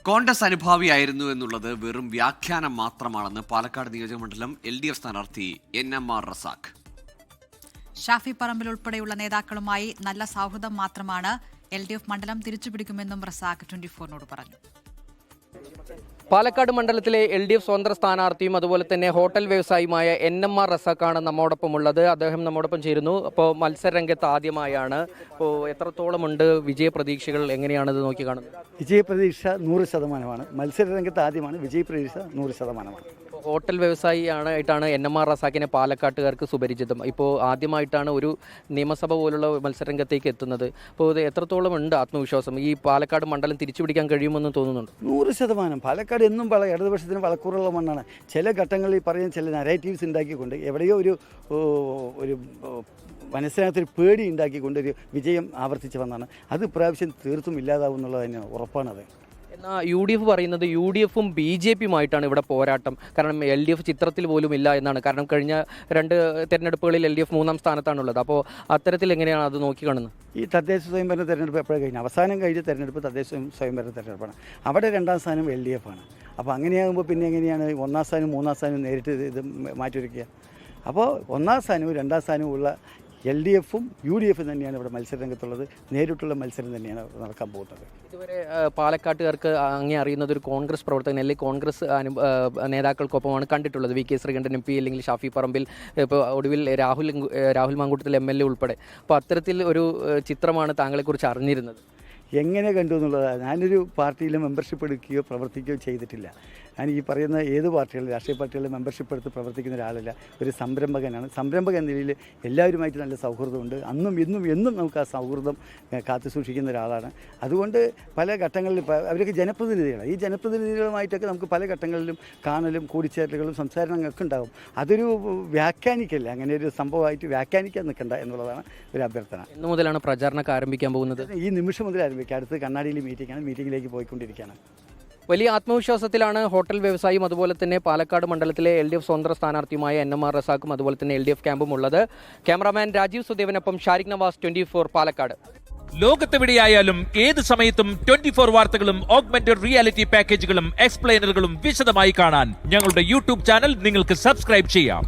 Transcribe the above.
കോൺഗ്രസ് അനുഭാവിയായിരുന്നു എന്നുള്ളത് വെറും വ്യാഖ്യാനം മാത്രമാണെന്ന് പാലക്കാട് നിയോജകമണ്ഡലം LDF സ്ഥാനാർത്ഥി NMR റസാഖ്. ഷാഫി പറമ്പിൽ ഉൾപ്പെടെയുള്ള നേതാക്കളുമായി നല്ല സൗഹൃദം മാത്രമാണ്. LDF മണ്ഡലം തിരിച്ചുപിടിക്കുമെന്നും റസാഖ് 24നോട് പറഞ്ഞു. പാലക്കാട് മണ്ഡലത്തിലെ LDF സ്വതന്ത്ര സ്ഥാനാർത്ഥിയും അതുപോലെ തന്നെ ഹോട്ടൽ വ്യവസായിയുമായ NMR റസാഖാണ് നമ്മോടൊപ്പം ഉള്ളത്. അദ്ദേഹം നമ്മോടൊപ്പം ചേരുന്നു. അപ്പോൾ മത്സരരംഗത്ത് ആദ്യമായാണ്. അപ്പോൾ എത്രത്തോളമുണ്ട് വിജയപ്രതീക്ഷകൾ, എങ്ങനെയാണത് നോക്കി കാണുന്നത്? വിജയപ്രതീക്ഷ 100%. മത്സരരംഗത്ത് ആദ്യമാണ്, വിജയപ്രതീക്ഷ 100%. Hotel വ്യവസായിയായിട്ടാണ് NMR റസാഖിനെ പാലക്കാട്ടുകാർക്ക് സുപരിചിതം. ഇപ്പോൾ ആദ്യമായിട്ടാണ് ഒരു നിയമസഭ പോലുള്ള മത്സരരംഗത്തേക്ക് എത്തുന്നത്. അപ്പോൾ ഇത് എത്രത്തോളം ഉണ്ട് ആത്മവിശ്വാസം? ഈ പാലക്കാട് മണ്ഡലം തിരിച്ചുപിടിക്കാൻ കഴിയുമെന്ന് തോന്നുന്നുണ്ട്? 100%. പാലക്കാട് എന്നും ഇടതുപക്ഷത്തിന് വളക്കൂറുള്ള മണ്ണാണ്. ചില ഘട്ടങ്ങളിൽ പറയുന്ന ചില നരേറ്റീവ്സ് ഉണ്ടാക്കിക്കൊണ്ട് എവിടെയോ ഒരു മനസ്സിനകത്തൊരു പേടി ഉണ്ടാക്കിക്കൊണ്ട് ഒരു വിജയം ആവർത്തിച്ച് വന്നാണ്. അത് ഇപ്രാവശ്യം തീർത്തും ഇല്ലാതാവും എന്നുള്ളത് തന്നെ ഉറപ്പാണത്. എന്നാൽ UDF പറയുന്നത് UDFും BJPയുമായിട്ടാണ് ഇവിടെ പോരാട്ടം. കാരണം LDF ചിത്രത്തിൽ പോലും ഇല്ല എന്നാണ്. കാരണം കഴിഞ്ഞ 2 തെരഞ്ഞെടുപ്പുകളിൽ LDF 3ാം സ്ഥാനത്താണുള്ളത്. അപ്പോൾ അത്തരത്തിൽ എങ്ങനെയാണ് അത് നോക്കിക്കാണുന്നത്? ഈ തദ്ദേശ സ്വയംഭരണ തെരഞ്ഞെടുപ്പ് എപ്പോഴും കഴിഞ്ഞു? അവസാനം കഴിഞ്ഞ തെരഞ്ഞെടുപ്പ് തദ്ദേശ സ്വയംഭരണ തെരഞ്ഞെടുപ്പാണ്. അവിടെ 2ാം സ്ഥാനം LDF ആണ്. അപ്പോൾ അങ്ങനെയാകുമ്പോൾ പിന്നെ എങ്ങനെയാണ് 1ാം സ്ഥാനം 3ാം സ്ഥാനം നേരിട്ട് ഇത് മാറ്റിവെക്കുക? അപ്പോൾ 1ാം സ്ഥാനവും 2ാം സ്ഥാനവും ഉള്ള LDFും UDFും തന്നെയാണ് ഇവിടെ മത്സരരംഗത്തുള്ളത്. നേരിട്ടുള്ള മത്സരം തന്നെയാണ് നടക്കാൻ പോകുന്നത്. ഇതുവരെ പാലക്കാട്ടുകാർക്ക് അങ്ങേ അറിയുന്നത് ഒരു കോൺഗ്രസ് പ്രവർത്തകൻ അല്ലെങ്കിൽ കോൺഗ്രസ് നേതാക്കൾക്കൊപ്പമാണ് കണ്ടിട്ടുള്ളത്. VK ശ്രീകണ്ഠൻ MP അല്ലെങ്കിൽ ഷാഫി പറമ്പിൽ, ഇപ്പോൾ ഒടുവിൽ രാഹുൽ മാങ്കൂട്ടത്തിൽ MLA ഉൾപ്പെടെ. അപ്പോൾ അത്തരത്തിൽ ഒരു ചിത്രമാണ് താങ്കളെക്കുറിച്ച് അറിഞ്ഞിരുന്നത്. എങ്ങനെ കണ്ടു എന്നുള്ളതാണ്. ഞാനൊരു പാർട്ടിയിൽ മെമ്പർഷിപ്പ് എടുക്കുകയോ പ്രവർത്തിക്കുകയോ ചെയ്തിട്ടില്ല. ഞാൻ ഈ പറയുന്ന ഏത് പാർട്ടികളിലും രാഷ്ട്രീയ പാർട്ടികളിൽ മെമ്പർഷിപ്പ് എടുത്ത് പ്രവർത്തിക്കുന്ന ഒരാളല്ല. ഒരു സംരംഭകനാണ്. സംരംഭകൻ എന്ന നിലയിൽ എല്ലാവരുമായിട്ട് നല്ല സൗഹൃദമുണ്ട്. അന്നും എന്നും നമുക്ക് ആ സൗഹൃദം കാത്തു സൂക്ഷിക്കുന്ന ഒരാളാണ്. അതുകൊണ്ട് പല ഘട്ടങ്ങളിൽ അവരൊക്കെ ജനപ്രതിനിധികളാണ്. ഈ ജനപ്രതിനിധികളുമായിട്ടൊക്കെ നമുക്ക് പല ഘട്ടങ്ങളിലും കാണലും കൂടിച്ചേരലുകളും സംസാരങ്ങളൊക്കെ ഉണ്ടാകും. അതൊരു വ്യാഖ്യാനിക്കല്ല, അങ്ങനെ ഒരു സംഭവമായിട്ട് വ്യാഖ്യാനിക്കാൻ നിൽക്കണ്ട എന്നുള്ളതാണ് ഒരു അഭ്യർത്ഥന. ഇന്നു മുതലാണ് പ്രചാരണമൊക്കെ ആരംഭിക്കാൻ പോകുന്നത്? ഈ നിമിഷം മുതൽ ആരംഭിക്കുക. അടുത്ത് കണ്ണാടിയിൽ മീറ്റിങ്ങിലേക്ക് പോയിക്കൊണ്ടിരിക്കുകയാണ്. വലിയ ആത്മവിശ്വാസത്തിലാണ് ഹോട്ടൽ വ്യവസായിയും അതുപോലെ തന്നെ പാലക്കാട് മണ്ഡലത്തിലെ LDF സ്വതന്ത്ര സ്ഥാനാർത്ഥിയുമായ NMR റസാഖും അതുപോലെ തന്നെ LDF ക്യാമ്പും ഉള്ളത്. ക്യാമറാമാൻ രാജീവ് സുദേവനൊപ്പം ഷാരിഖ് നവാസ്, 24 പാലക്കാട്. ലോകത്തെവിടെയായാലും ഏത് സമയത്തും 24 വാർത്തകളും ഓഗ്മെന്റഡ് റിയാലിറ്റി പാക്കേജുകളും എക്സ്പ്ലെയിനറുകളും വിശദമായി കാണാൻ ഞങ്ങളുടെ YouTube ചാനൽ നിങ്ങൾക്ക് സബ്സ്ക്രൈബ് ചെയ്യാം.